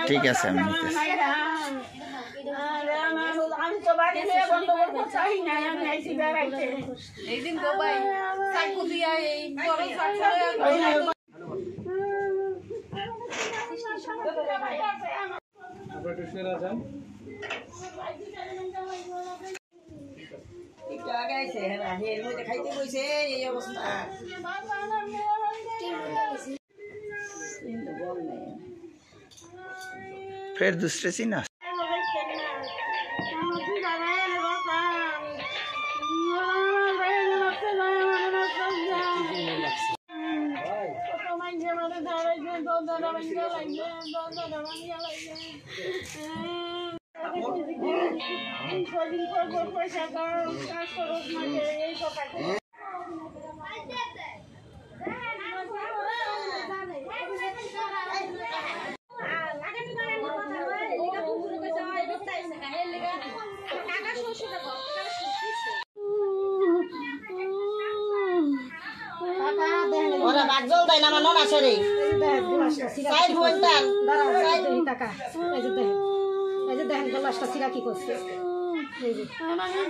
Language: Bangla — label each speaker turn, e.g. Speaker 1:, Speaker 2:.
Speaker 1: ঠিক আছে আমি फिर दूसरे सी ना
Speaker 2: ওরা বাগজল দেয় না মানো না সরে সাইড হইতাম
Speaker 3: টাকা এই যে দেখেন গলাসটা সিরা কি করছে এই যে